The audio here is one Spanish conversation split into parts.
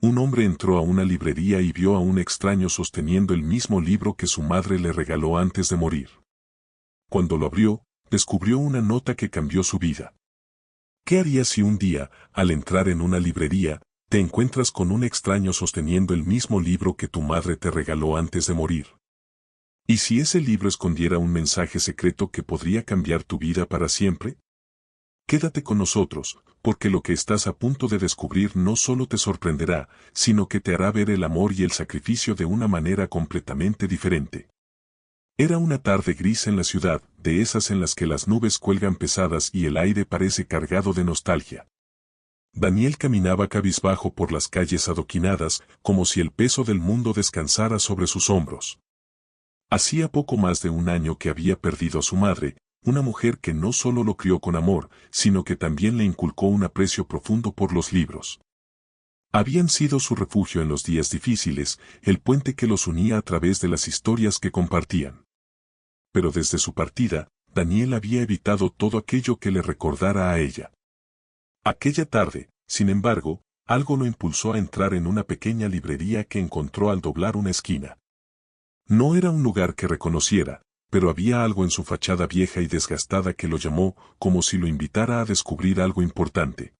Un hombre entró a una librería y vio a un extraño sosteniendo el mismo libro que su madre le regaló antes de morir. Cuando lo abrió, descubrió una nota que cambió su vida. ¿Qué harías si un día, al entrar en una librería, te encuentras con un extraño sosteniendo el mismo libro que tu madre te regaló antes de morir? ¿Y si ese libro escondiera un mensaje secreto que podría cambiar tu vida para siempre? Quédate con nosotros, porque lo que estás a punto de descubrir no solo te sorprenderá, sino que te hará ver el amor y el sacrificio de una manera completamente diferente. Era una tarde gris en la ciudad, de esas en las que las nubes cuelgan pesadas y el aire parece cargado de nostalgia. Daniel caminaba cabizbajo por las calles adoquinadas, como si el peso del mundo descansara sobre sus hombros. Hacía poco más de un año que había perdido a su madre, una mujer que no solo lo crió con amor, sino que también le inculcó un aprecio profundo por los libros. Habían sido su refugio en los días difíciles, el puente que los unía a través de las historias que compartían. Pero desde su partida, Daniel había evitado todo aquello que le recordara a ella. Aquella tarde, sin embargo, algo lo impulsó a entrar en una pequeña librería que encontró al doblar una esquina. No era un lugar que reconociera, pero había algo en su fachada vieja y desgastada que lo llamó, como si lo invitara a descubrir algo importante.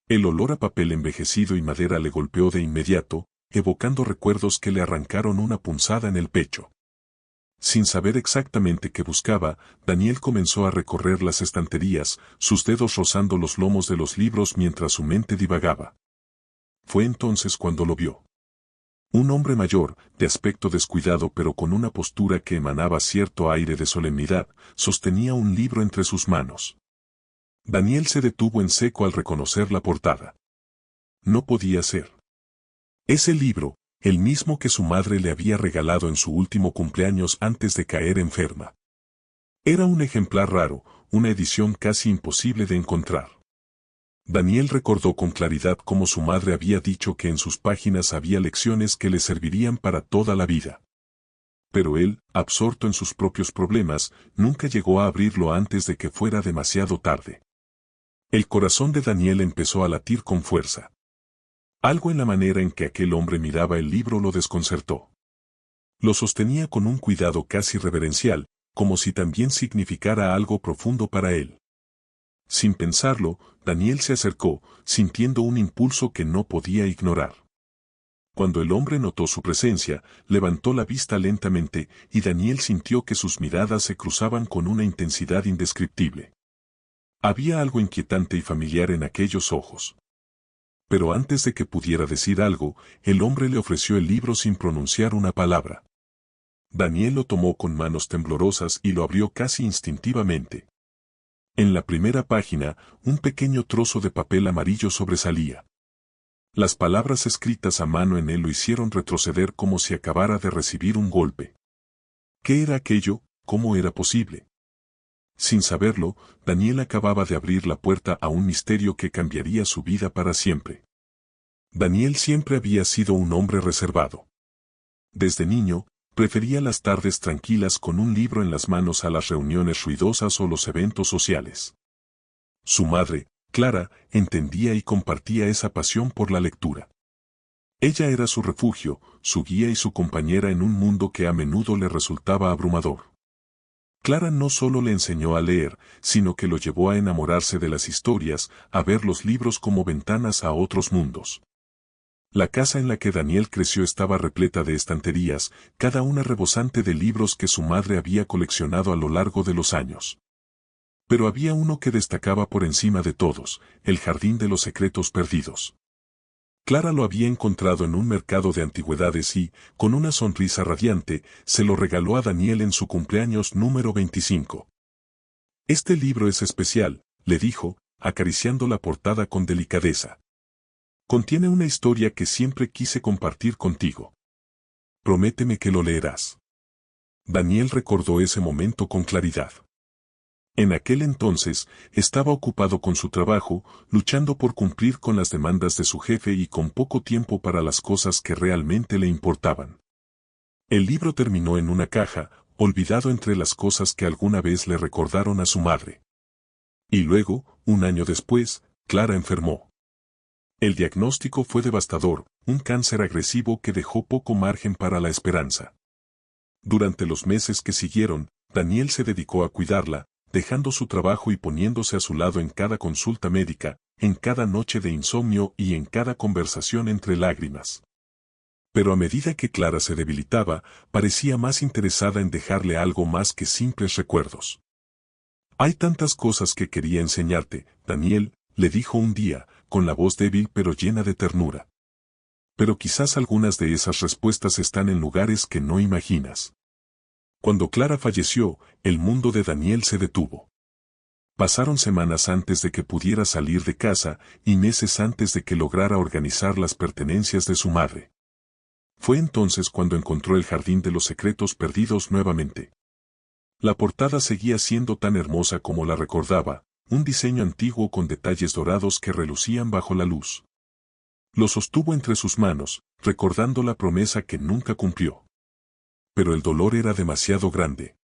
El olor a papel envejecido y madera le golpeó de inmediato, evocando recuerdos que le arrancaron una punzada en el pecho. Sin saber exactamente qué buscaba, Daniel comenzó a recorrer las estanterías, sus dedos rozando los lomos de los libros mientras su mente divagaba. Fue entonces cuando lo vio. Un hombre mayor, de aspecto descuidado pero con una postura que emanaba cierto aire de solemnidad, sostenía un libro entre sus manos. Daniel se detuvo en seco al reconocer la portada. No podía ser. Ese libro, el mismo que su madre le había regalado en su último cumpleaños antes de caer enferma. Era un ejemplar raro, una edición casi imposible de encontrar. Daniel recordó con claridad cómo su madre había dicho que en sus páginas había lecciones que le servirían para toda la vida. Pero él, absorto en sus propios problemas, nunca llegó a abrirlo antes de que fuera demasiado tarde. El corazón de Daniel empezó a latir con fuerza. Algo en la manera en que aquel hombre miraba el libro lo desconcertó. Lo sostenía con un cuidado casi reverencial, como si también significara algo profundo para él. Sin pensarlo, Daniel se acercó, sintiendo un impulso que no podía ignorar. Cuando el hombre notó su presencia, levantó la vista lentamente y Daniel sintió que sus miradas se cruzaban con una intensidad indescriptible. Había algo inquietante y familiar en aquellos ojos. Pero antes de que pudiera decir algo, el hombre le ofreció el libro sin pronunciar una palabra. Daniel lo tomó con manos temblorosas y lo abrió casi instintivamente. En la primera página, un pequeño trozo de papel amarillo sobresalía. Las palabras escritas a mano en él lo hicieron retroceder como si acabara de recibir un golpe. ¿Qué era aquello? ¿Cómo era posible? Sin saberlo, Daniel acababa de abrir la puerta a un misterio que cambiaría su vida para siempre. Daniel siempre había sido un hombre reservado. Desde niño, prefería las tardes tranquilas con un libro en las manos a las reuniones ruidosas o los eventos sociales. Su madre, Clara, entendía y compartía esa pasión por la lectura. Ella era su refugio, su guía y su compañera en un mundo que a menudo le resultaba abrumador. Clara no solo le enseñó a leer, sino que lo llevó a enamorarse de las historias, a ver los libros como ventanas a otros mundos. La casa en la que Daniel creció estaba repleta de estanterías, cada una rebosante de libros que su madre había coleccionado a lo largo de los años. Pero había uno que destacaba por encima de todos, el Jardín de los Secretos Perdidos. Clara lo había encontrado en un mercado de antigüedades y, con una sonrisa radiante, se lo regaló a Daniel en su cumpleaños número 25. Este libro es especial, le dijo, acariciando la portada con delicadeza. Contiene una historia que siempre quise compartir contigo. Prométeme que lo leerás. Daniel recordó ese momento con claridad. En aquel entonces, estaba ocupado con su trabajo, luchando por cumplir con las demandas de su jefe y con poco tiempo para las cosas que realmente le importaban. El libro terminó en una caja, olvidado entre las cosas que alguna vez le recordaron a su madre. Y luego, un año después, Clara enfermó. El diagnóstico fue devastador, un cáncer agresivo que dejó poco margen para la esperanza. Durante los meses que siguieron, Daniel se dedicó a cuidarla, dejando su trabajo y poniéndose a su lado en cada consulta médica, en cada noche de insomnio y en cada conversación entre lágrimas. Pero a medida que Clara se debilitaba, parecía más interesada en dejarle algo más que simples recuerdos. «Hay tantas cosas que quería enseñarte, Daniel», le dijo un día, con la voz débil pero llena de ternura. «Pero quizás algunas de esas respuestas están en lugares que no imaginas». Cuando Clara falleció, el mundo de Daniel se detuvo. Pasaron semanas antes de que pudiera salir de casa y meses antes de que lograra organizar las pertenencias de su madre. Fue entonces cuando encontró el Jardín de los Secretos Perdidos nuevamente. La portada seguía siendo tan hermosa como la recordaba, un diseño antiguo con detalles dorados que relucían bajo la luz. Lo sostuvo entre sus manos, recordando la promesa que nunca cumplió. Pero el dolor era demasiado grande.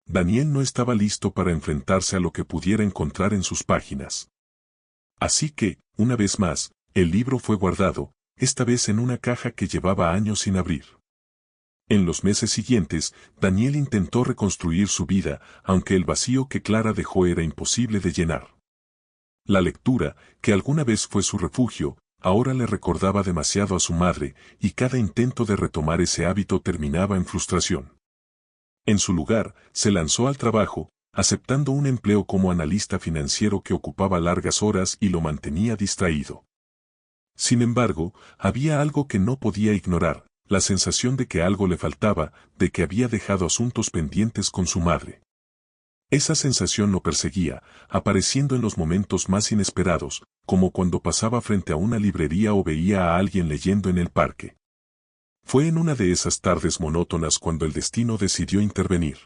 Daniel no estaba listo para enfrentarse a lo que pudiera encontrar en sus páginas. Así que, una vez más, el libro fue guardado, esta vez en una caja que llevaba años sin abrir. En los meses siguientes, Daniel intentó reconstruir su vida, aunque el vacío que Clara dejó era imposible de llenar. La lectura, que alguna vez fue su refugio, ahora le recordaba demasiado a su madre, y cada intento de retomar ese hábito terminaba en frustración. En su lugar, se lanzó al trabajo, aceptando un empleo como analista financiero que ocupaba largas horas y lo mantenía distraído. Sin embargo, había algo que no podía ignorar, la sensación de que algo le faltaba, de que había dejado asuntos pendientes con su madre. Esa sensación lo perseguía, apareciendo en los momentos más inesperados, como cuando pasaba frente a una librería o veía a alguien leyendo en el parque. Fue en una de esas tardes monótonas cuando el destino decidió intervenir.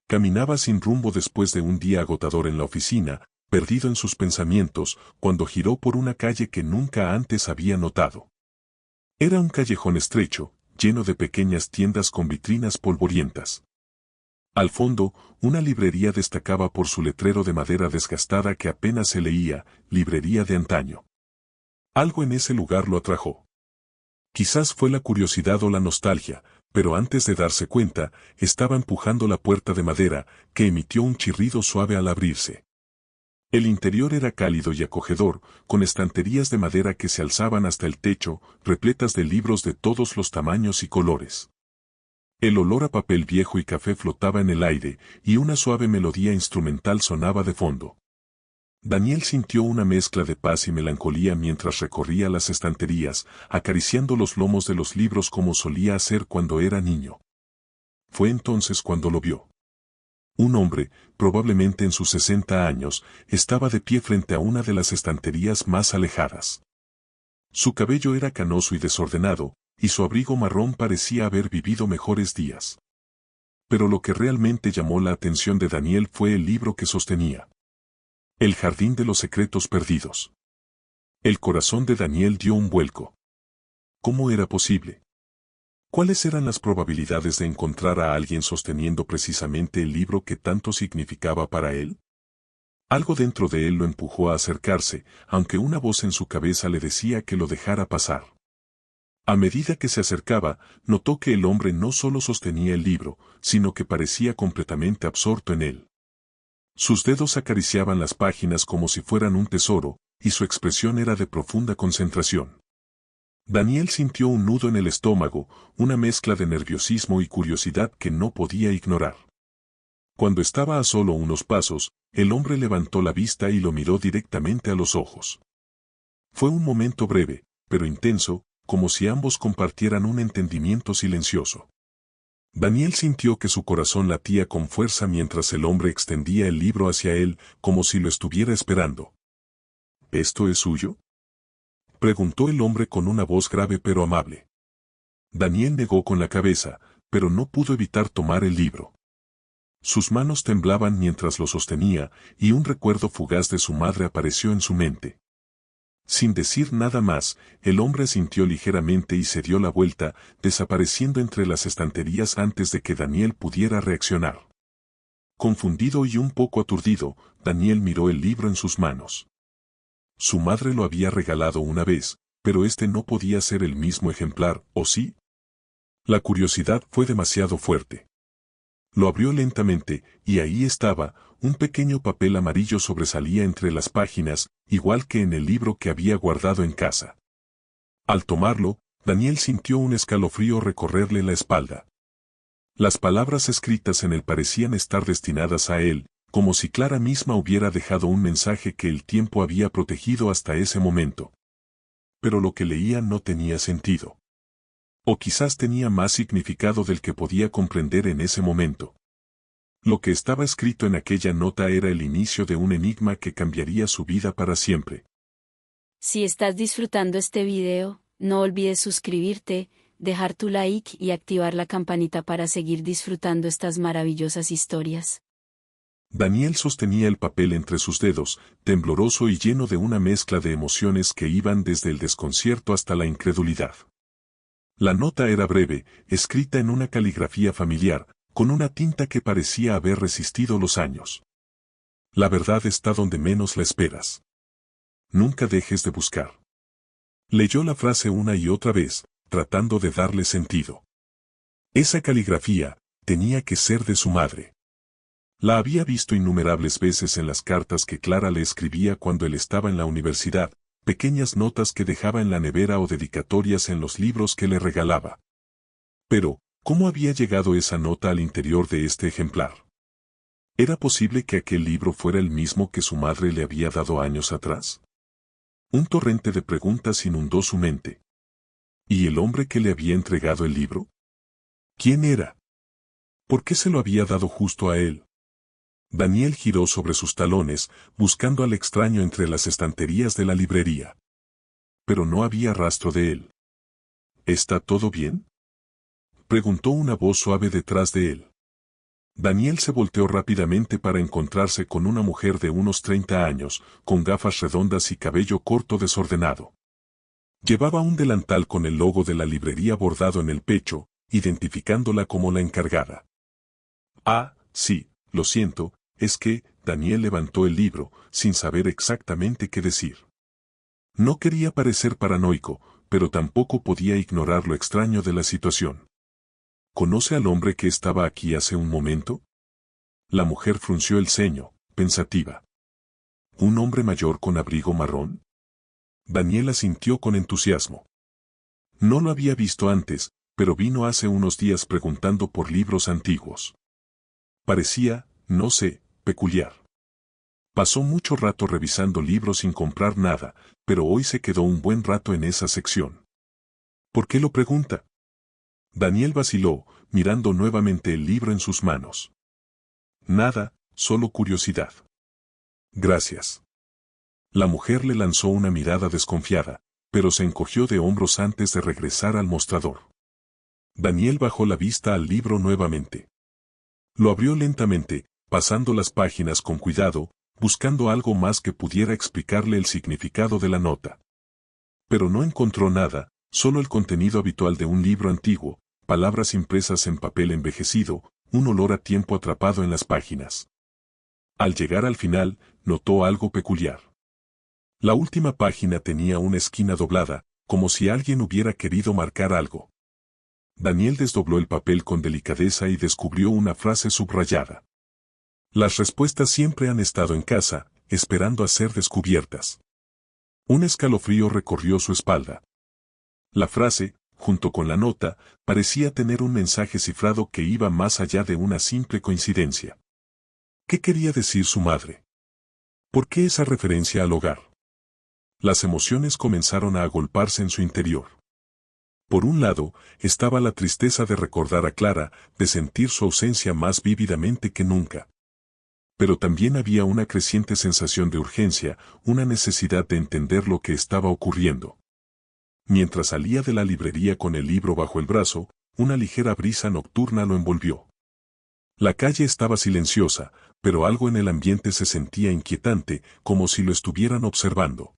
Caminaba sin rumbo después de un día agotador en la oficina, perdido en sus pensamientos, cuando giró por una calle que nunca antes había notado. Era un callejón estrecho, lleno de pequeñas tiendas con vitrinas polvorientas. Al fondo, una librería destacaba por su letrero de madera desgastada que apenas se leía, librería de antaño. Algo en ese lugar lo atrajo. Quizás fue la curiosidad o la nostalgia, pero antes de darse cuenta, estaba empujando la puerta de madera, que emitió un chirrido suave al abrirse. El interior era cálido y acogedor, con estanterías de madera que se alzaban hasta el techo, repletas de libros de todos los tamaños y colores. El olor a papel viejo y café flotaba en el aire, y una suave melodía instrumental sonaba de fondo. Daniel sintió una mezcla de paz y melancolía mientras recorría las estanterías, acariciando los lomos de los libros como solía hacer cuando era niño. Fue entonces cuando lo vio. Un hombre, probablemente en sus 60 años, estaba de pie frente a una de las estanterías más alejadas. Su cabello era canoso y desordenado, y su abrigo marrón parecía haber vivido mejores días. Pero lo que realmente llamó la atención de Daniel fue el libro que sostenía. El Jardín de los Secretos Perdidos. El corazón de Daniel dio un vuelco. ¿Cómo era posible? ¿Cuáles eran las probabilidades de encontrar a alguien sosteniendo precisamente el libro que tanto significaba para él? Algo dentro de él lo empujó a acercarse, aunque una voz en su cabeza le decía que lo dejara pasar. A medida que se acercaba, notó que el hombre no solo sostenía el libro, sino que parecía completamente absorto en él. Sus dedos acariciaban las páginas como si fueran un tesoro, y su expresión era de profunda concentración. Daniel sintió un nudo en el estómago, una mezcla de nerviosismo y curiosidad que no podía ignorar. Cuando estaba a solo unos pasos, el hombre levantó la vista y lo miró directamente a los ojos. Fue un momento breve, pero intenso, como si ambos compartieran un entendimiento silencioso. Daniel sintió que su corazón latía con fuerza mientras el hombre extendía el libro hacia él, como si lo estuviera esperando. ¿Esto es suyo?, preguntó el hombre con una voz grave pero amable. Daniel negó con la cabeza, pero no pudo evitar tomar el libro. Sus manos temblaban mientras lo sostenía, y un recuerdo fugaz de su madre apareció en su mente. Sin decir nada más, el hombre asintió ligeramente y se dio la vuelta, desapareciendo entre las estanterías antes de que Daniel pudiera reaccionar. Confundido y un poco aturdido, Daniel miró el libro en sus manos. Su madre lo había regalado una vez, pero este no podía ser el mismo ejemplar, ¿o sí? La curiosidad fue demasiado fuerte. Lo abrió lentamente, y ahí estaba, un pequeño papel amarillo sobresalía entre las páginas, igual que en el libro que había guardado en casa. Al tomarlo, Daniel sintió un escalofrío recorrerle la espalda. Las palabras escritas en él parecían estar destinadas a él, como si Clara misma hubiera dejado un mensaje que el tiempo había protegido hasta ese momento. Pero lo que leía no tenía sentido. O quizás tenía más significado del que podía comprender en ese momento. Lo que estaba escrito en aquella nota era el inicio de un enigma que cambiaría su vida para siempre. Si estás disfrutando este video, no olvides suscribirte, dejar tu like y activar la campanita para seguir disfrutando estas maravillosas historias. Daniel sostenía el papel entre sus dedos, tembloroso y lleno de una mezcla de emociones que iban desde el desconcierto hasta la incredulidad. La nota era breve, escrita en una caligrafía familiar, con una tinta que parecía haber resistido los años. La verdad está donde menos la esperas. Nunca dejes de buscar. Leyó la frase una y otra vez, tratando de darle sentido. Esa caligrafía tenía que ser de su madre. La había visto innumerables veces en las cartas que Clara le escribía cuando él estaba en la universidad, pequeñas notas que dejaba en la nevera o dedicatorias en los libros que le regalaba. Pero, ¿cómo había llegado esa nota al interior de este ejemplar? ¿Era posible que aquel libro fuera el mismo que su madre le había dado años atrás? Un torrente de preguntas inundó su mente. ¿Y el hombre que le había entregado el libro? ¿Quién era? ¿Por qué se lo había dado justo a él? Daniel giró sobre sus talones, buscando al extraño entre las estanterías de la librería. Pero no había rastro de él. ¿Está todo bien?, preguntó una voz suave detrás de él. Daniel se volteó rápidamente para encontrarse con una mujer de unos 30 años, con gafas redondas y cabello corto desordenado. Llevaba un delantal con el logo de la librería bordado en el pecho, identificándola como la encargada. Ah, sí, lo siento, es que, Daniel levantó el libro, sin saber exactamente qué decir. No quería parecer paranoico, pero tampoco podía ignorar lo extraño de la situación. ¿Conoce al hombre que estaba aquí hace un momento? La mujer frunció el ceño, pensativa. ¿Un hombre mayor con abrigo marrón? Daniel asintió con entusiasmo. No lo había visto antes, pero vino hace unos días preguntando por libros antiguos. Parecía, no sé, peculiar. Pasó mucho rato revisando libros sin comprar nada, pero hoy se quedó un buen rato en esa sección. ¿Por qué lo pregunta? Daniel vaciló, mirando nuevamente el libro en sus manos. Nada, solo curiosidad. Gracias. La mujer le lanzó una mirada desconfiada, pero se encogió de hombros antes de regresar al mostrador. Daniel bajó la vista al libro nuevamente. Lo abrió lentamente, pasando las páginas con cuidado, buscando algo más que pudiera explicarle el significado de la nota. Pero no encontró nada, solo el contenido habitual de un libro antiguo, palabras impresas en papel envejecido, un olor a tiempo atrapado en las páginas. Al llegar al final, notó algo peculiar. La última página tenía una esquina doblada, como si alguien hubiera querido marcar algo. Daniel desdobló el papel con delicadeza y descubrió una frase subrayada. Las respuestas siempre han estado en casa, esperando a ser descubiertas. Un escalofrío recorrió su espalda. La frase, junto con la nota, parecía tener un mensaje cifrado que iba más allá de una simple coincidencia. ¿Qué quería decir su madre? ¿Por qué esa referencia al hogar? Las emociones comenzaron a agolparse en su interior. Por un lado, estaba la tristeza de recordar a Clara, de sentir su ausencia más vívidamente que nunca. Pero también había una creciente sensación de urgencia, una necesidad de entender lo que estaba ocurriendo. Mientras salía de la librería con el libro bajo el brazo, una ligera brisa nocturna lo envolvió. La calle estaba silenciosa, pero algo en el ambiente se sentía inquietante, como si lo estuvieran observando.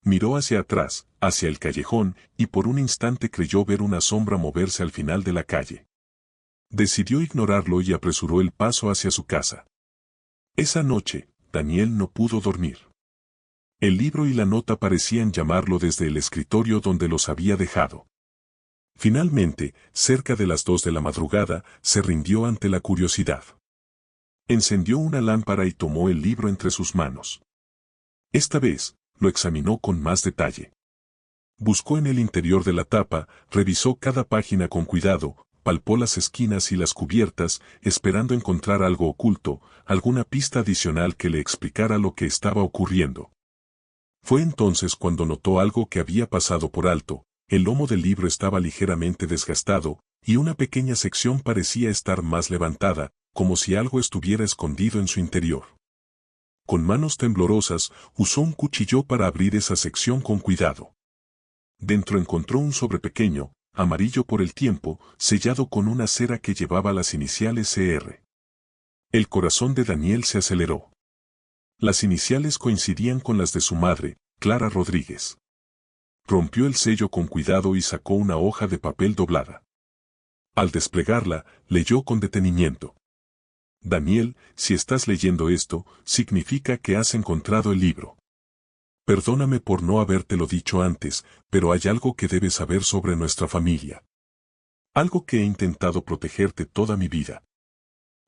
Miró hacia atrás, hacia el callejón, y por un instante creyó ver una sombra moverse al final de la calle. Decidió ignorarlo y apresuró el paso hacia su casa. Esa noche, Daniel no pudo dormir. El libro y la nota parecían llamarlo desde el escritorio donde los había dejado. Finalmente, cerca de las 2 de la madrugada, se rindió ante la curiosidad. Encendió una lámpara y tomó el libro entre sus manos. Esta vez, lo examinó con más detalle. Buscó en el interior de la tapa, revisó cada página con cuidado, palpó las esquinas y las cubiertas, esperando encontrar algo oculto, alguna pista adicional que le explicara lo que estaba ocurriendo. Fue entonces cuando notó algo que había pasado por alto. El lomo del libro estaba ligeramente desgastado, y una pequeña sección parecía estar más levantada, como si algo estuviera escondido en su interior. Con manos temblorosas, usó un cuchillo para abrir esa sección con cuidado. Dentro encontró un sobre pequeño, amarillo por el tiempo, sellado con una cera que llevaba las iniciales CR. El corazón de Daniel se aceleró. Las iniciales coincidían con las de su madre, Clara Rodríguez. Rompió el sello con cuidado y sacó una hoja de papel doblada. Al desplegarla, leyó con detenimiento. Daniel, si estás leyendo esto, significa que has encontrado el libro. Perdóname por no habértelo dicho antes, pero hay algo que debes saber sobre nuestra familia. Algo que he intentado protegerte toda mi vida.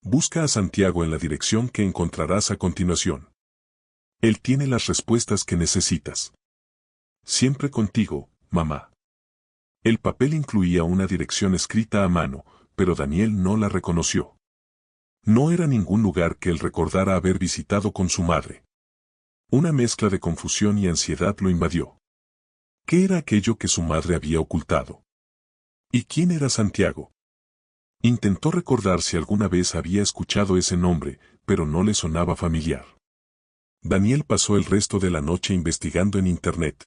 Busca a Santiago en la dirección que encontrarás a continuación. Él tiene las respuestas que necesitas. Siempre contigo, mamá. El papel incluía una dirección escrita a mano, pero Daniel no la reconoció. No era ningún lugar que él recordara haber visitado con su madre. Una mezcla de confusión y ansiedad lo invadió. ¿Qué era aquello que su madre había ocultado? ¿Y quién era Santiago? Intentó recordar si alguna vez había escuchado ese nombre, pero no le sonaba familiar. Daniel pasó el resto de la noche investigando en Internet.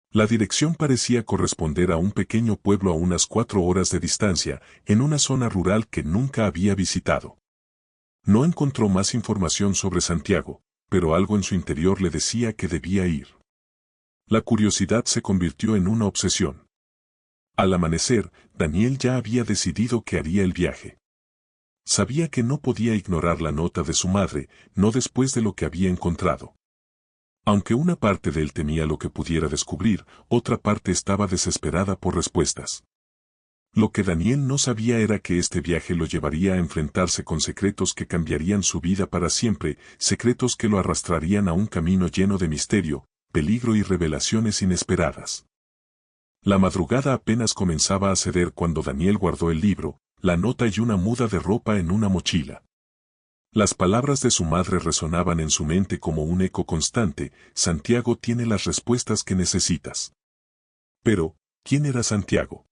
La dirección parecía corresponder a un pequeño pueblo a unas 4 horas de distancia, en una zona rural que nunca había visitado. No encontró más información sobre Santiago, pero algo en su interior le decía que debía ir. La curiosidad se convirtió en una obsesión. Al amanecer, Daniel ya había decidido que haría el viaje. Sabía que no podía ignorar la nota de su madre, no después de lo que había encontrado. Aunque una parte de él temía lo que pudiera descubrir, otra parte estaba desesperada por respuestas. Lo que Daniel no sabía era que este viaje lo llevaría a enfrentarse con secretos que cambiarían su vida para siempre, secretos que lo arrastrarían a un camino lleno de misterio, peligro y revelaciones inesperadas. La madrugada apenas comenzaba a ceder cuando Daniel guardó el libro, la nota y una muda de ropa en una mochila. Las palabras de su madre resonaban en su mente como un eco constante: Santiago tiene las respuestas que necesitas. Pero, ¿quién era Santiago?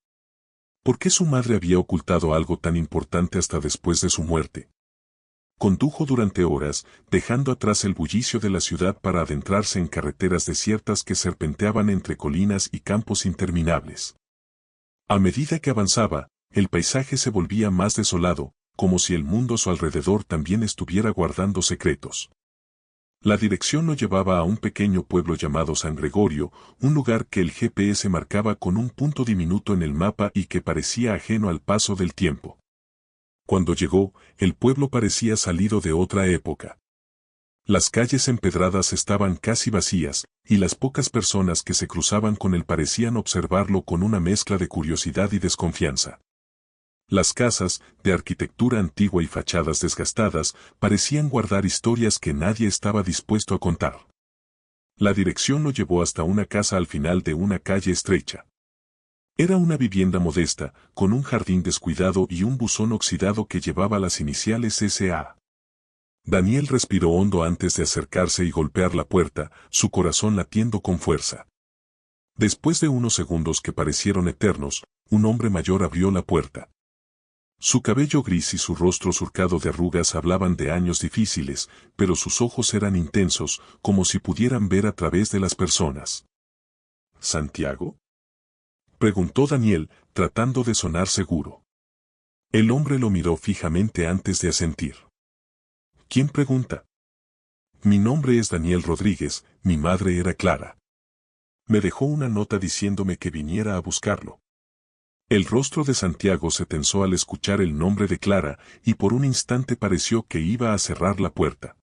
¿Por qué su madre había ocultado algo tan importante hasta después de su muerte? Condujo durante horas, dejando atrás el bullicio de la ciudad para adentrarse en carreteras desiertas que serpenteaban entre colinas y campos interminables. A medida que avanzaba, el paisaje se volvía más desolado, como si el mundo a su alrededor también estuviera guardando secretos. La dirección lo llevaba a un pequeño pueblo llamado San Gregorio, un lugar que el GPS marcaba con un punto diminuto en el mapa y que parecía ajeno al paso del tiempo. Cuando llegó, el pueblo parecía salido de otra época. Las calles empedradas estaban casi vacías, y las pocas personas que se cruzaban con él parecían observarlo con una mezcla de curiosidad y desconfianza. Las casas, de arquitectura antigua y fachadas desgastadas, parecían guardar historias que nadie estaba dispuesto a contar. La dirección lo llevó hasta una casa al final de una calle estrecha. Era una vivienda modesta, con un jardín descuidado y un buzón oxidado que llevaba las iniciales SA. Daniel respiró hondo antes de acercarse y golpear la puerta, su corazón latiendo con fuerza. Después de unos segundos que parecieron eternos, un hombre mayor abrió la puerta. Su cabello gris y su rostro surcado de arrugas hablaban de años difíciles, pero sus ojos eran intensos, como si pudieran ver a través de las personas. ¿Santiago?, preguntó Daniel, tratando de sonar seguro. El hombre lo miró fijamente antes de asentir. ¿Quién pregunta? Mi nombre es Daniel Rodríguez, mi madre era Clara. Me dejó una nota diciéndome que viniera a buscarlo. El rostro de Santiago se tensó al escuchar el nombre de Clara, y por un instante pareció que iba a cerrar la puerta.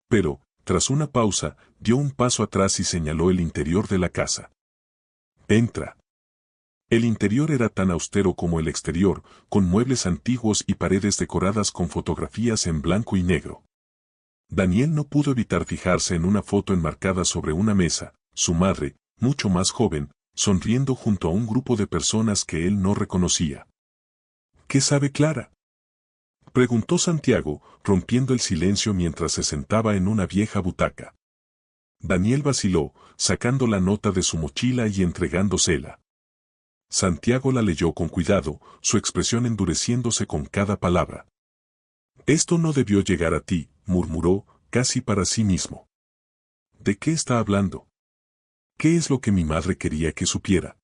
Pero, tras una pausa, dio un paso atrás y señaló el interior de la casa. Entra. El interior era tan austero como el exterior, con muebles antiguos y paredes decoradas con fotografías en blanco y negro. Daniel no pudo evitar fijarse en una foto enmarcada sobre una mesa, su madre, mucho más joven, sonriendo junto a un grupo de personas que él no reconocía. ¿Qué sabe Clara?, preguntó Santiago, rompiendo el silencio mientras se sentaba en una vieja butaca. Daniel vaciló, sacando la nota de su mochila y entregándosela. Santiago la leyó con cuidado, su expresión endureciéndose con cada palabra. «Esto no debió llegar a ti», murmuró, casi para sí mismo. «¿De qué está hablando? ¿Qué es lo que mi madre quería que supiera?»,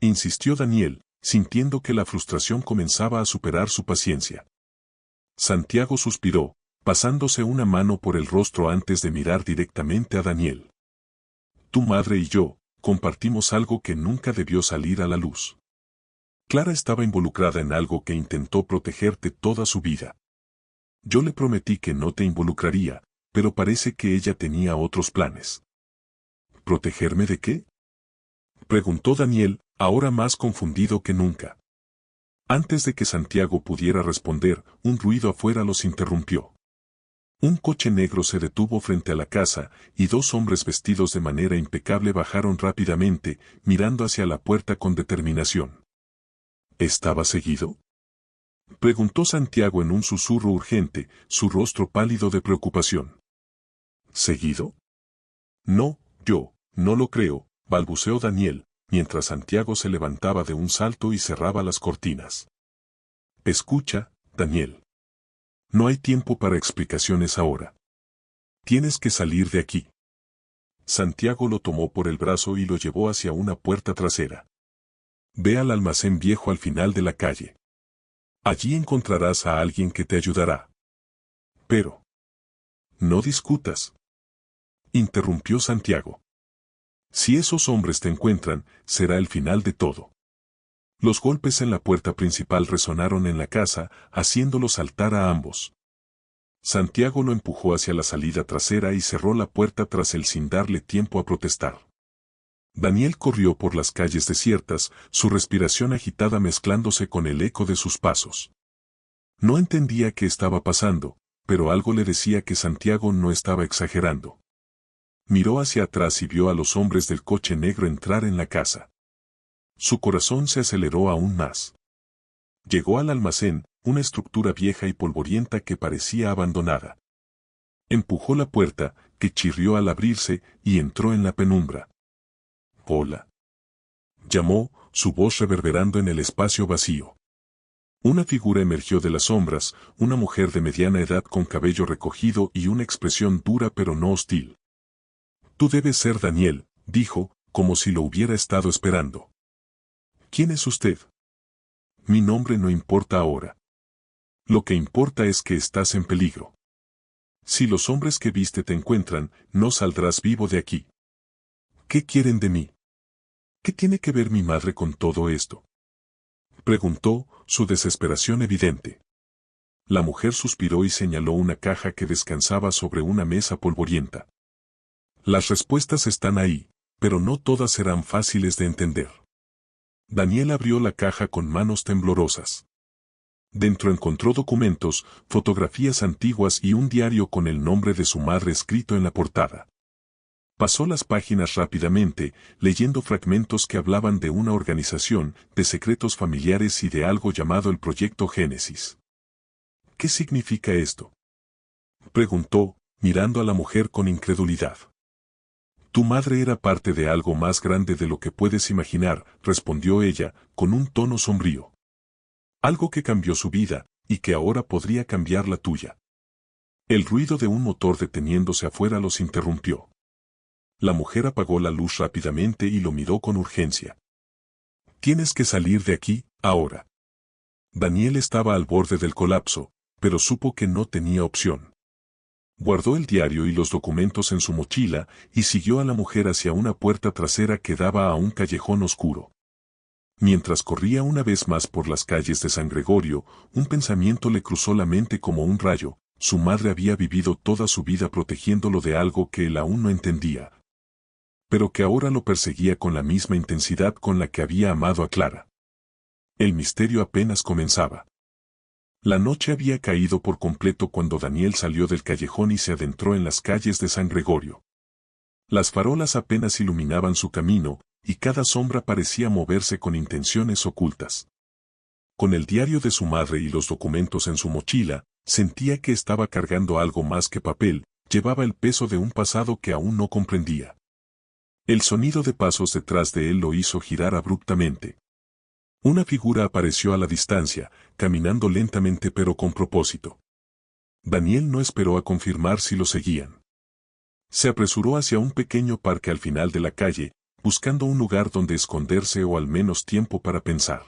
insistió Daniel, sintiendo que la frustración comenzaba a superar su paciencia. Santiago suspiró, pasándose una mano por el rostro antes de mirar directamente a Daniel. «Tu madre y yo compartimos algo que nunca debió salir a la luz. Clara estaba involucrada en algo que intentó protegerte toda su vida. Yo le prometí que no te involucraría, pero parece que ella tenía otros planes». «¿Protegerme de qué?», preguntó Daniel, ahora más confundido que nunca. Antes de que Santiago pudiera responder, un ruido afuera los interrumpió. Un coche negro se detuvo frente a la casa, y dos hombres vestidos de manera impecable bajaron rápidamente, mirando hacia la puerta con determinación. ¿Estaba seguido?, preguntó Santiago en un susurro urgente, su rostro pálido de preocupación. ¿Seguido? No, yo no lo creo, balbuceó Daniel, mientras Santiago se levantaba de un salto y cerraba las cortinas. «Escucha, Daniel. No hay tiempo para explicaciones ahora. Tienes que salir de aquí». Santiago lo tomó por el brazo y lo llevó hacia una puerta trasera. «Ve al almacén viejo al final de la calle. Allí encontrarás a alguien que te ayudará». «Pero no discutas», interrumpió Santiago. «Si esos hombres te encuentran, será el final de todo». Los golpes en la puerta principal resonaron en la casa, haciéndolos saltar a ambos. Santiago lo empujó hacia la salida trasera y cerró la puerta tras él sin darle tiempo a protestar. Daniel corrió por las calles desiertas, su respiración agitada mezclándose con el eco de sus pasos. No entendía qué estaba pasando, pero algo le decía que Santiago no estaba exagerando. Miró hacia atrás y vio a los hombres del coche negro entrar en la casa. Su corazón se aceleró aún más. Llegó al almacén, una estructura vieja y polvorienta que parecía abandonada. Empujó la puerta, que chirrió al abrirse, y entró en la penumbra. «Hola», llamó, su voz reverberando en el espacio vacío. Una figura emergió de las sombras, una mujer de mediana edad con cabello recogido y una expresión dura pero no hostil. «Tú debes ser Daniel», dijo, como si lo hubiera estado esperando. «¿Quién es usted?». «Mi nombre no importa ahora. Lo que importa es que estás en peligro. Si los hombres que viste te encuentran, no saldrás vivo de aquí». «¿Qué quieren de mí? ¿Qué tiene que ver mi madre con todo esto?», preguntó, su desesperación evidente. La mujer suspiró y señaló una caja que descansaba sobre una mesa polvorienta. «Las respuestas están ahí, pero no todas serán fáciles de entender». Daniel abrió la caja con manos temblorosas. Dentro encontró documentos, fotografías antiguas y un diario con el nombre de su madre escrito en la portada. Pasó las páginas rápidamente, leyendo fragmentos que hablaban de una organización, de secretos familiares y de algo llamado el Proyecto Génesis. «¿Qué significa esto?», preguntó, mirando a la mujer con incredulidad. «Tu madre era parte de algo más grande de lo que puedes imaginar», respondió ella, con un tono sombrío. «Algo que cambió su vida, y que ahora podría cambiar la tuya». El ruido de un motor deteniéndose afuera los interrumpió. La mujer apagó la luz rápidamente y lo miró con urgencia. «Tienes que salir de aquí, ahora». Daniel estaba al borde del colapso, pero supo que no tenía opción. Guardó el diario y los documentos en su mochila y siguió a la mujer hacia una puerta trasera que daba a un callejón oscuro. Mientras corría una vez más por las calles de San Gregorio, un pensamiento le cruzó la mente como un rayo: su madre había vivido toda su vida protegiéndolo de algo que él aún no entendía, pero que ahora lo perseguía con la misma intensidad con la que había amado a Clara. El misterio apenas comenzaba. La noche había caído por completo cuando Daniel salió del callejón y se adentró en las calles de San Gregorio. Las farolas apenas iluminaban su camino, y cada sombra parecía moverse con intenciones ocultas. Con el diario de su madre y los documentos en su mochila, sentía que estaba cargando algo más que papel, llevaba el peso de un pasado que aún no comprendía. El sonido de pasos detrás de él lo hizo girar abruptamente. Una figura apareció a la distancia, caminando lentamente pero con propósito. Daniel no esperó a confirmar si lo seguían. Se apresuró hacia un pequeño parque al final de la calle, buscando un lugar donde esconderse o al menos tiempo para pensar.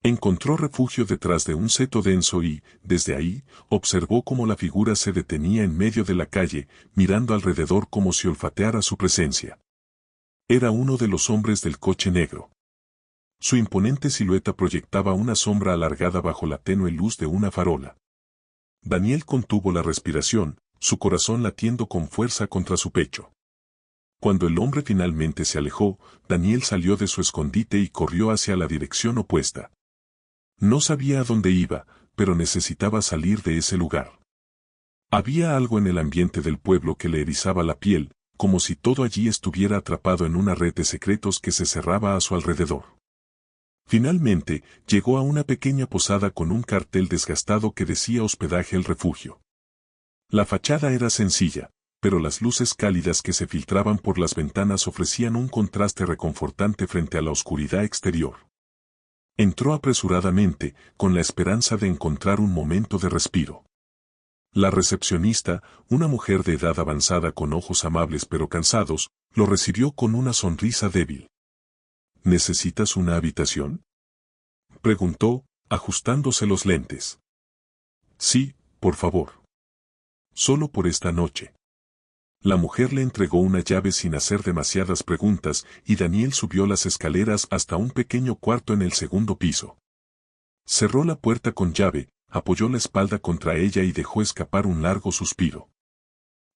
Encontró refugio detrás de un seto denso y, desde ahí, observó cómo la figura se detenía en medio de la calle, mirando alrededor como si olfateara su presencia. Era uno de los hombres del coche negro. Su imponente silueta proyectaba una sombra alargada bajo la tenue luz de una farola. Daniel contuvo la respiración, su corazón latiendo con fuerza contra su pecho. Cuando el hombre finalmente se alejó, Daniel salió de su escondite y corrió hacia la dirección opuesta. No sabía a dónde iba, pero necesitaba salir de ese lugar. Había algo en el ambiente del pueblo que le erizaba la piel, como si todo allí estuviera atrapado en una red de secretos que se cerraba a su alrededor. Finalmente, llegó a una pequeña posada con un cartel desgastado que decía Hospedaje El Refugio. La fachada era sencilla, pero las luces cálidas que se filtraban por las ventanas ofrecían un contraste reconfortante frente a la oscuridad exterior. Entró apresuradamente, con la esperanza de encontrar un momento de respiro. La recepcionista, una mujer de edad avanzada con ojos amables pero cansados, lo recibió con una sonrisa débil. ¿Necesitas una habitación?, preguntó, ajustándose los lentes. Sí, por favor. Solo por esta noche. La mujer le entregó una llave sin hacer demasiadas preguntas y Daniel subió las escaleras hasta un pequeño cuarto en el segundo piso. Cerró la puerta con llave, apoyó la espalda contra ella y dejó escapar un largo suspiro.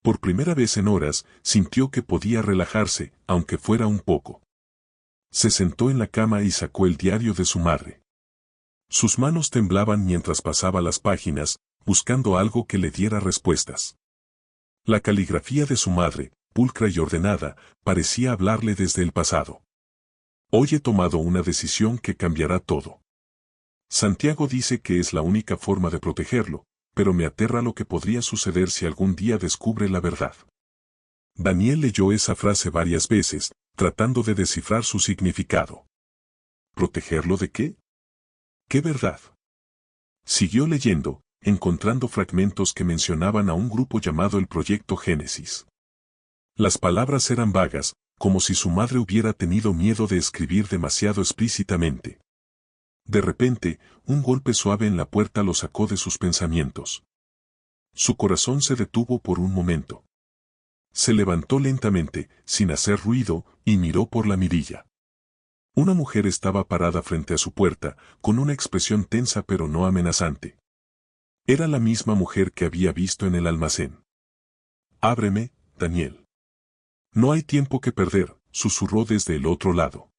Por primera vez en horas, sintió que podía relajarse, aunque fuera un poco. Se sentó en la cama y sacó el diario de su madre. Sus manos temblaban mientras pasaba las páginas, buscando algo que le diera respuestas. La caligrafía de su madre, pulcra y ordenada, parecía hablarle desde el pasado. Hoy he tomado una decisión que cambiará todo. Santiago dice que es la única forma de protegerlo, pero me aterra lo que podría suceder si algún día descubre la verdad. Daniel leyó esa frase varias veces, tratando de descifrar su significado. ¿Protegerlo de qué? ¿Qué verdad? Siguió leyendo, encontrando fragmentos que mencionaban a un grupo llamado el Proyecto Génesis. Las palabras eran vagas, como si su madre hubiera tenido miedo de escribir demasiado explícitamente. De repente, un golpe suave en la puerta lo sacó de sus pensamientos. Su corazón se detuvo por un momento. Se levantó lentamente, sin hacer ruido, y miró por la mirilla. Una mujer estaba parada frente a su puerta, con una expresión tensa pero no amenazante. Era la misma mujer que había visto en el almacén. «Ábreme, Daniel». «No hay tiempo que perder», susurró desde el otro lado.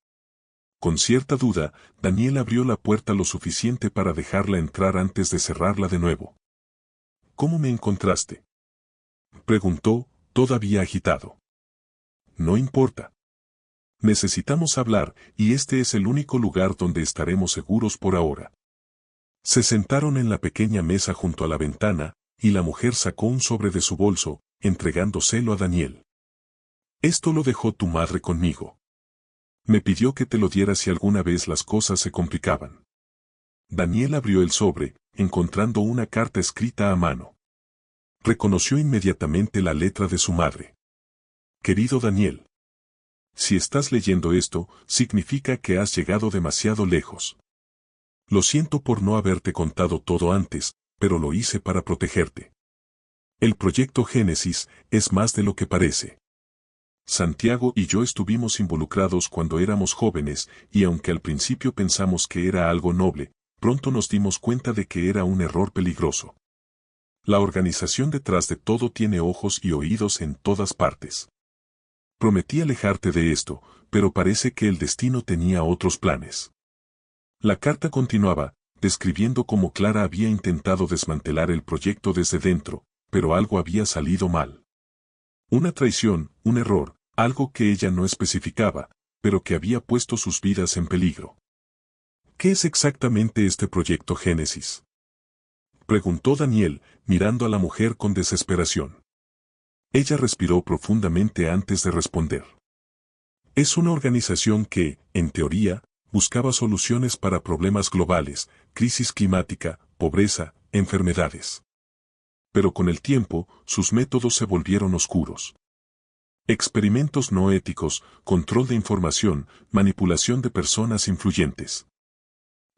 Con cierta duda, Daniel abrió la puerta lo suficiente para dejarla entrar antes de cerrarla de nuevo. «¿Cómo me encontraste?», preguntó, todavía agitado. «No importa. Necesitamos hablar, y este es el único lugar donde estaremos seguros por ahora». Se sentaron en la pequeña mesa junto a la ventana, y la mujer sacó un sobre de su bolso, entregándoselo a Daniel. «Esto lo dejó tu madre conmigo. Me pidió que te lo diera si alguna vez las cosas se complicaban». Daniel abrió el sobre, encontrando una carta escrita a mano. Reconoció inmediatamente la letra de su madre. «Querido Daniel, si estás leyendo esto, significa que has llegado demasiado lejos. Lo siento por no haberte contado todo antes, pero lo hice para protegerte. El proyecto Génesis es más de lo que parece. Santiago y yo estuvimos involucrados cuando éramos jóvenes, y aunque al principio pensamos que era algo noble, pronto nos dimos cuenta de que era un error peligroso. La organización detrás de todo tiene ojos y oídos en todas partes. Prometí alejarte de esto, pero parece que el destino tenía otros planes. La carta continuaba, describiendo cómo Clara había intentado desmantelar el proyecto desde dentro, pero algo había salido mal. Una traición, un error, algo que ella no especificaba, pero que había puesto sus vidas en peligro. ¿Qué es exactamente este proyecto Génesis?, preguntó Daniel, mirando a la mujer con desesperación. Ella respiró profundamente antes de responder. Es una organización que, en teoría, buscaba soluciones para problemas globales, crisis climática, pobreza, enfermedades. Pero con el tiempo, sus métodos se volvieron oscuros. Experimentos no éticos, control de información, manipulación de personas influyentes.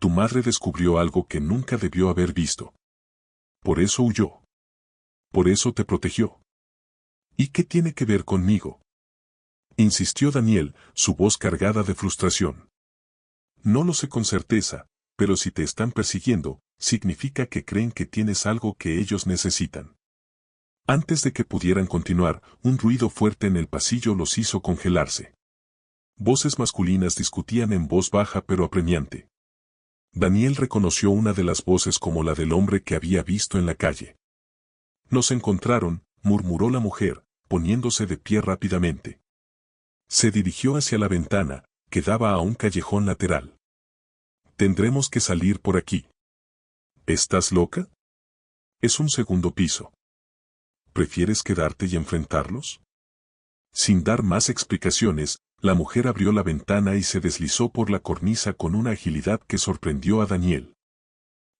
Tu madre descubrió algo que nunca debió haber visto. Por eso huyó. Por eso te protegió. ¿Y qué tiene que ver conmigo?, insistió Daniel, su voz cargada de frustración. No lo sé con certeza, pero si te están persiguiendo, significa que creen que tienes algo que ellos necesitan. Antes de que pudieran continuar, un ruido fuerte en el pasillo los hizo congelarse. Voces masculinas discutían en voz baja pero apremiante. Daniel reconoció una de las voces como la del hombre que había visto en la calle. Nos encontraron, murmuró la mujer, poniéndose de pie rápidamente. Se dirigió hacia la ventana, que daba a un callejón lateral. Tendremos que salir por aquí. ¿Estás loca? Es un segundo piso. ¿Prefieres quedarte y enfrentarlos? Sin dar más explicaciones, la mujer abrió la ventana y se deslizó por la cornisa con una agilidad que sorprendió a Daniel.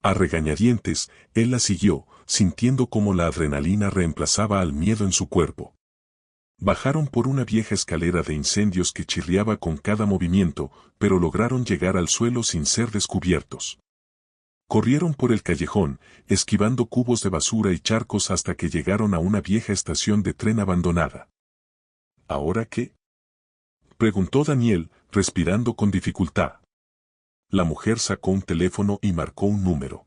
A regañadientes, él la siguió, sintiendo cómo la adrenalina reemplazaba al miedo en su cuerpo. Bajaron por una vieja escalera de incendios que chirriaba con cada movimiento, pero lograron llegar al suelo sin ser descubiertos. Corrieron por el callejón, esquivando cubos de basura y charcos hasta que llegaron a una vieja estación de tren abandonada. ¿Ahora qué?, preguntó Daniel, respirando con dificultad. La mujer sacó un teléfono y marcó un número.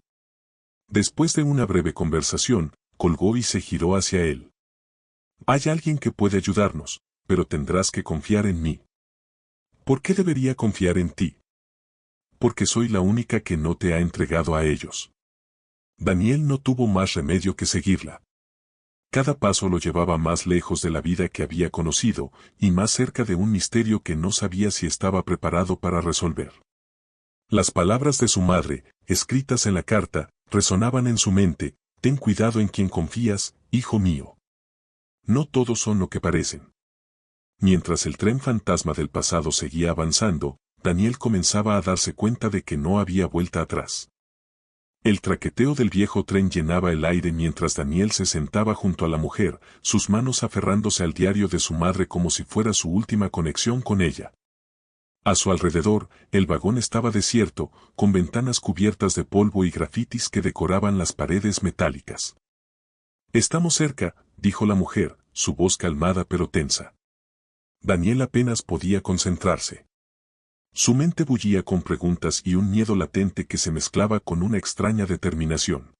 Después de una breve conversación, colgó y se giró hacia él. Hay alguien que puede ayudarnos, pero tendrás que confiar en mí. ¿Por qué debería confiar en ti? Porque soy la única que no te ha entregado a ellos. Daniel no tuvo más remedio que seguirla. Cada paso lo llevaba más lejos de la vida que había conocido, y más cerca de un misterio que no sabía si estaba preparado para resolver. Las palabras de su madre, escritas en la carta, resonaban en su mente: ten cuidado en quien confías, hijo mío. No todos son lo que parecen. Mientras el tren fantasma del pasado seguía avanzando, Daniel comenzaba a darse cuenta de que no había vuelta atrás. El traqueteo del viejo tren llenaba el aire mientras Daniel se sentaba junto a la mujer, sus manos aferrándose al diario de su madre como si fuera su última conexión con ella. A su alrededor, el vagón estaba desierto, con ventanas cubiertas de polvo y grafitis que decoraban las paredes metálicas. Estamos cerca, dijo la mujer, su voz calmada pero tensa. Daniel apenas podía concentrarse. Su mente bullía con preguntas y un miedo latente que se mezclaba con una extraña determinación.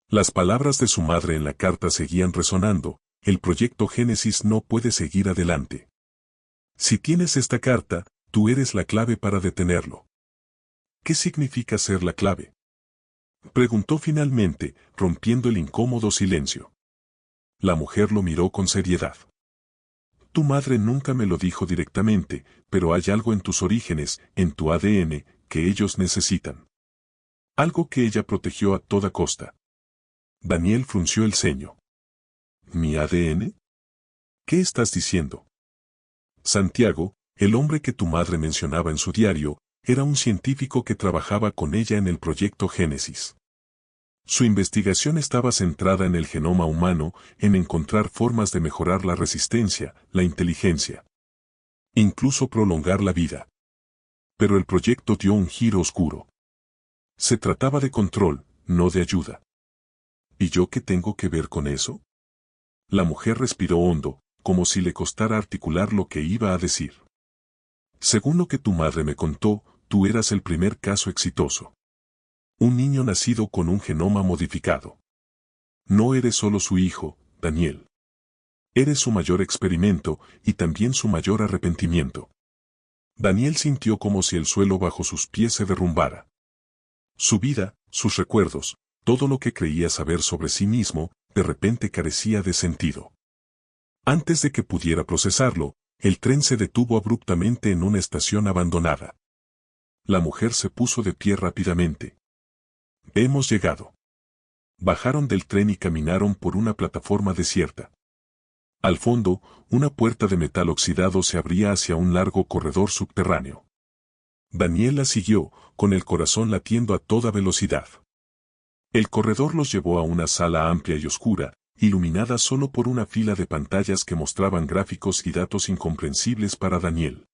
Las palabras de su madre en la carta seguían resonando: el proyecto Génesis no puede seguir adelante. Si tienes esta carta, tú eres la clave para detenerlo. ¿Qué significa ser la clave?, preguntó finalmente, rompiendo el incómodo silencio. La mujer lo miró con seriedad. Tu madre nunca me lo dijo directamente, pero hay algo en tus orígenes, en tu ADN, que ellos necesitan. Algo que ella protegió a toda costa. Daniel frunció el ceño. ¿Mi ADN? ¿Qué estás diciendo? Santiago, el hombre que tu madre mencionaba en su diario, era un científico que trabajaba con ella en el proyecto Génesis. Su investigación estaba centrada en el genoma humano, en encontrar formas de mejorar la resistencia, la inteligencia, incluso prolongar la vida. Pero el proyecto dio un giro oscuro. Se trataba de control, no de ayuda. ¿Y yo qué tengo que ver con eso? La mujer respiró hondo, como si le costara articular lo que iba a decir. Según lo que tu madre me contó, tú eras el primer caso exitoso. Un niño nacido con un genoma modificado. No eres solo su hijo, Daniel. Eres su mayor experimento y también su mayor arrepentimiento. Daniel sintió como si el suelo bajo sus pies se derrumbara. Su vida, sus recuerdos, todo lo que creía saber sobre sí mismo, de repente carecía de sentido. Antes de que pudiera procesarlo, el tren se detuvo abruptamente en una estación abandonada. La mujer se puso de pie rápidamente. Hemos llegado. Bajaron del tren y caminaron por una plataforma desierta. Al fondo, una puerta de metal oxidado se abría hacia un largo corredor subterráneo. Daniel la siguió, con el corazón latiendo a toda velocidad. El corredor los llevó a una sala amplia y oscura, iluminada solo por una fila de pantallas que mostraban gráficos y datos incomprensibles para Daniel.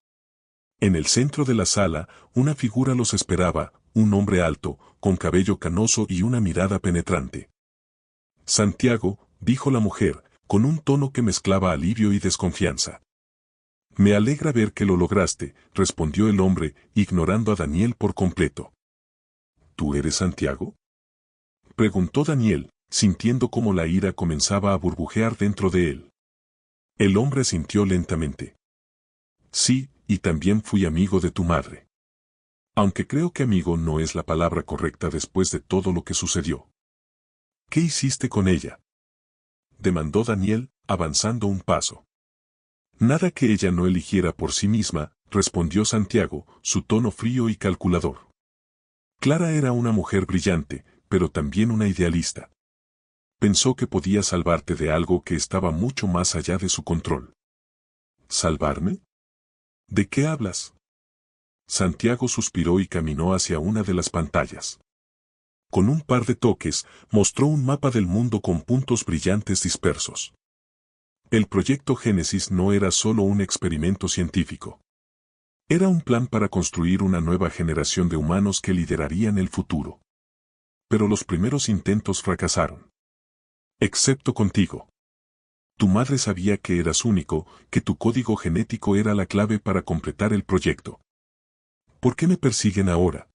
En el centro de la sala, una figura los esperaba, un hombre alto, con cabello canoso y una mirada penetrante. Santiago, dijo la mujer, con un tono que mezclaba alivio y desconfianza. Me alegra ver que lo lograste, respondió el hombre, ignorando a Daniel por completo. ¿Tú eres Santiago?, preguntó Daniel, sintiendo cómo la ira comenzaba a burbujear dentro de él. El hombre sintió lentamente. Sí, y también fui amigo de tu madre. Aunque creo que amigo no es la palabra correcta después de todo lo que sucedió. ¿Qué hiciste con ella?, demandó Daniel, avanzando un paso. Nada que ella no eligiera por sí misma, respondió Santiago, su tono frío y calculador. Clara era una mujer brillante, pero también una idealista. Pensó que podía salvarte de algo que estaba mucho más allá de su control. ¿Salvarme? ¿De qué hablas? Santiago suspiró y caminó hacia una de las pantallas. Con un par de toques, mostró un mapa del mundo con puntos brillantes dispersos. El proyecto Génesis no era solo un experimento científico. Era un plan para construir una nueva generación de humanos que liderarían el futuro. Pero los primeros intentos fracasaron. Excepto contigo. Tu madre sabía que eras único, que tu código genético era la clave para completar el proyecto. ¿Por qué me persiguen ahora?,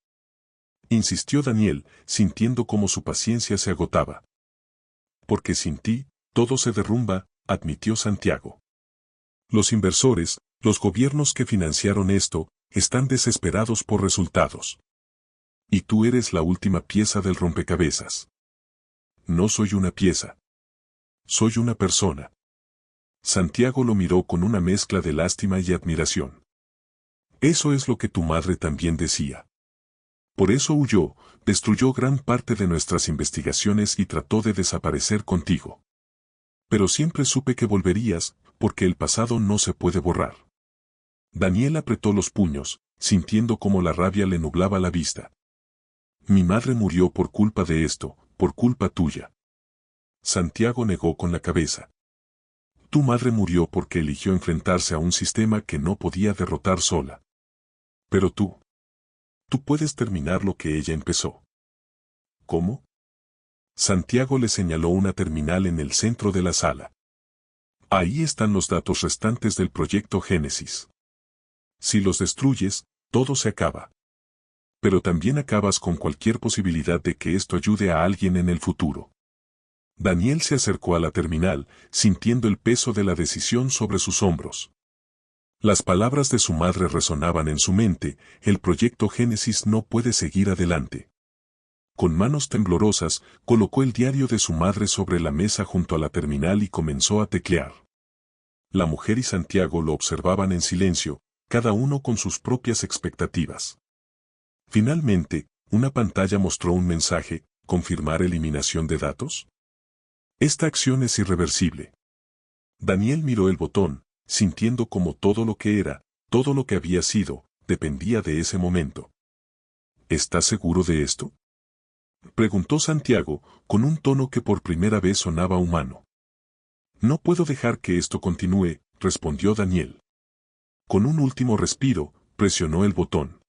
insistió Daniel, sintiendo cómo su paciencia se agotaba. Porque sin ti, todo se derrumba, admitió Santiago. Los inversores, los gobiernos que financiaron esto, están desesperados por resultados. Y tú eres la última pieza del rompecabezas. No soy una pieza. Soy una persona. Santiago lo miró con una mezcla de lástima y admiración. Eso es lo que tu madre también decía. Por eso huyó, destruyó gran parte de nuestras investigaciones y trató de desaparecer contigo. Pero siempre supe que volverías, porque el pasado no se puede borrar. Daniel apretó los puños, sintiendo cómo la rabia le nublaba la vista. Mi madre murió por culpa de esto, por culpa tuya. Santiago negó con la cabeza. Tu madre murió porque eligió enfrentarse a un sistema que no podía derrotar sola. Pero tú puedes terminar lo que ella empezó. ¿Cómo? Santiago le señaló una terminal en el centro de la sala. Ahí están los datos restantes del proyecto Génesis. Si los destruyes, todo se acaba. Pero también acabas con cualquier posibilidad de que esto ayude a alguien en el futuro. Daniel se acercó a la terminal, sintiendo el peso de la decisión sobre sus hombros. Las palabras de su madre resonaban en su mente, el proyecto Génesis no puede seguir adelante. Con manos temblorosas, colocó el diario de su madre sobre la mesa junto a la terminal y comenzó a teclear. La mujer y Santiago lo observaban en silencio, cada uno con sus propias expectativas. Finalmente, una pantalla mostró un mensaje: ¿confirmar eliminación de datos? Esta acción es irreversible. Daniel miró el botón, sintiendo como todo lo que era, todo lo que había sido, dependía de ese momento. ¿Estás seguro de esto?, preguntó Santiago, con un tono que por primera vez sonaba humano. No puedo dejar que esto continúe, respondió Daniel. Con un último respiro, presionó el botón.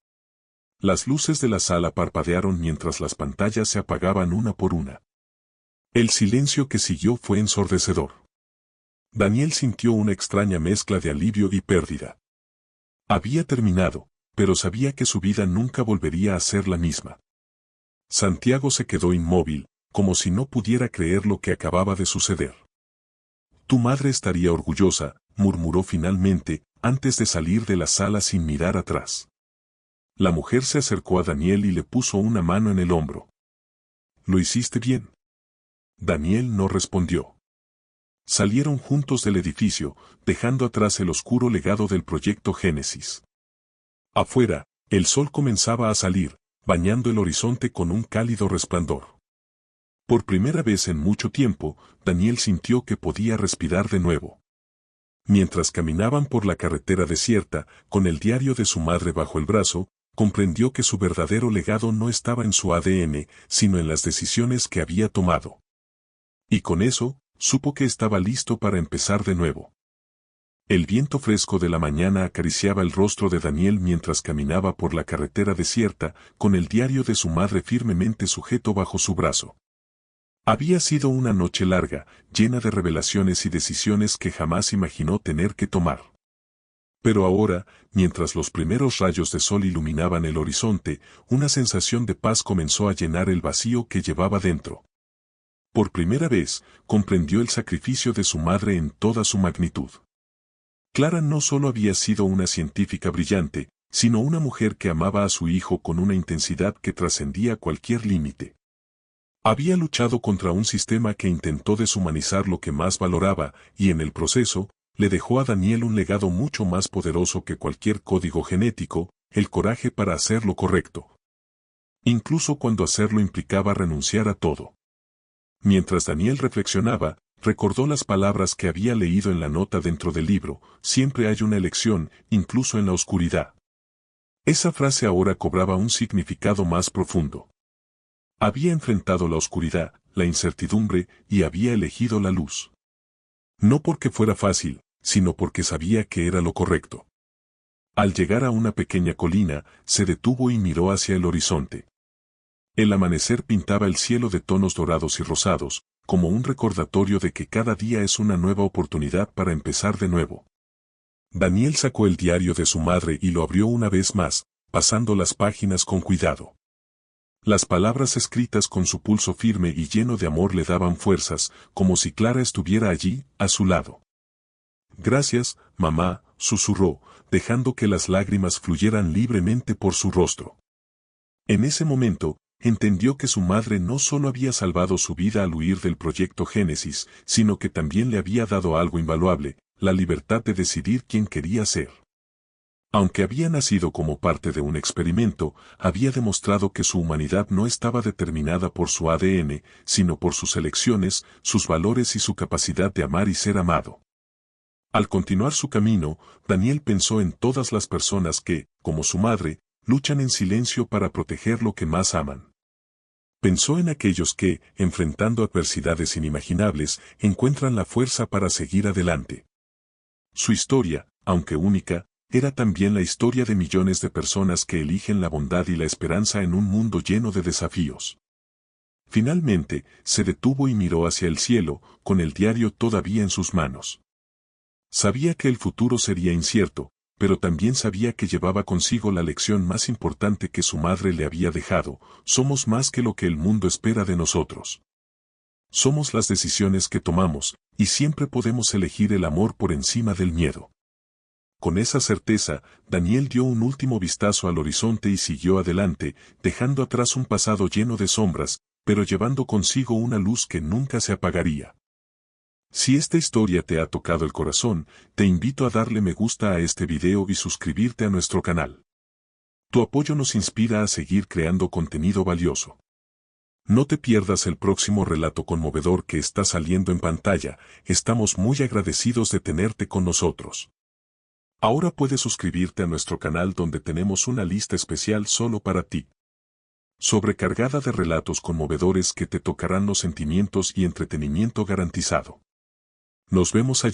Las luces de la sala parpadearon mientras las pantallas se apagaban una por una. El silencio que siguió fue ensordecedor. Daniel sintió una extraña mezcla de alivio y pérdida. Había terminado, pero sabía que su vida nunca volvería a ser la misma. Santiago se quedó inmóvil, como si no pudiera creer lo que acababa de suceder. Tu madre estaría orgullosa, murmuró finalmente, antes de salir de la sala sin mirar atrás. La mujer se acercó a Daniel y le puso una mano en el hombro. ¿Lo hiciste bien? Daniel no respondió. Salieron juntos del edificio, dejando atrás el oscuro legado del proyecto Génesis. Afuera, el sol comenzaba a salir, bañando el horizonte con un cálido resplandor. Por primera vez en mucho tiempo, Daniel sintió que podía respirar de nuevo. Mientras caminaban por la carretera desierta, con el diario de su madre bajo el brazo, comprendió que su verdadero legado no estaba en su ADN, sino en las decisiones que había tomado. Y con eso, supo que estaba listo para empezar de nuevo. El viento fresco de la mañana acariciaba el rostro de Daniel mientras caminaba por la carretera desierta, con el diario de su madre firmemente sujeto bajo su brazo. Había sido una noche larga, llena de revelaciones y decisiones que jamás imaginó tener que tomar. Pero ahora, mientras los primeros rayos de sol iluminaban el horizonte, una sensación de paz comenzó a llenar el vacío que llevaba dentro. Por primera vez, comprendió el sacrificio de su madre en toda su magnitud. Clara no solo había sido una científica brillante, sino una mujer que amaba a su hijo con una intensidad que trascendía cualquier límite. Había luchado contra un sistema que intentó deshumanizar lo que más valoraba, y en el proceso, le dejó a Daniel un legado mucho más poderoso que cualquier código genético, el coraje para hacer lo correcto. Incluso cuando hacerlo implicaba renunciar a todo. Mientras Daniel reflexionaba, recordó las palabras que había leído en la nota dentro del libro: siempre hay una elección, incluso en la oscuridad. Esa frase ahora cobraba un significado más profundo. Había enfrentado la oscuridad, la incertidumbre, y había elegido la luz. No porque fuera fácil, sino porque sabía que era lo correcto. Al llegar a una pequeña colina, se detuvo y miró hacia el horizonte. El amanecer pintaba el cielo de tonos dorados y rosados, como un recordatorio de que cada día es una nueva oportunidad para empezar de nuevo. Daniel sacó el diario de su madre y lo abrió una vez más, pasando las páginas con cuidado. Las palabras escritas con su pulso firme y lleno de amor le daban fuerzas, como si Clara estuviera allí, a su lado. Gracias, mamá, susurró, dejando que las lágrimas fluyeran libremente por su rostro. En ese momento, entendió que su madre no solo había salvado su vida al huir del proyecto Génesis, sino que también le había dado algo invaluable: la libertad de decidir quién quería ser. Aunque había nacido como parte de un experimento, había demostrado que su humanidad no estaba determinada por su ADN, sino por sus elecciones, sus valores y su capacidad de amar y ser amado. Al continuar su camino, Daniel pensó en todas las personas que, como su madre, luchan en silencio para proteger lo que más aman. Pensó en aquellos que, enfrentando adversidades inimaginables, encuentran la fuerza para seguir adelante. Su historia, aunque única, era también la historia de millones de personas que eligen la bondad y la esperanza en un mundo lleno de desafíos. Finalmente, se detuvo y miró hacia el cielo, con el diario todavía en sus manos. Sabía que el futuro sería incierto, pero también sabía que llevaba consigo la lección más importante que su madre le había dejado: somos más que lo que el mundo espera de nosotros. Somos las decisiones que tomamos, y siempre podemos elegir el amor por encima del miedo. Con esa certeza, Daniel dio un último vistazo al horizonte y siguió adelante, dejando atrás un pasado lleno de sombras, pero llevando consigo una luz que nunca se apagaría. Si esta historia te ha tocado el corazón, te invito a darle me gusta a este video y suscribirte a nuestro canal. Tu apoyo nos inspira a seguir creando contenido valioso. No te pierdas el próximo relato conmovedor que está saliendo en pantalla. Estamos muy agradecidos de tenerte con nosotros. Ahora puedes suscribirte a nuestro canal, donde tenemos una lista especial solo para ti, sobrecargada de relatos conmovedores que te tocarán los sentimientos y entretenimiento garantizado. Nos vemos allí.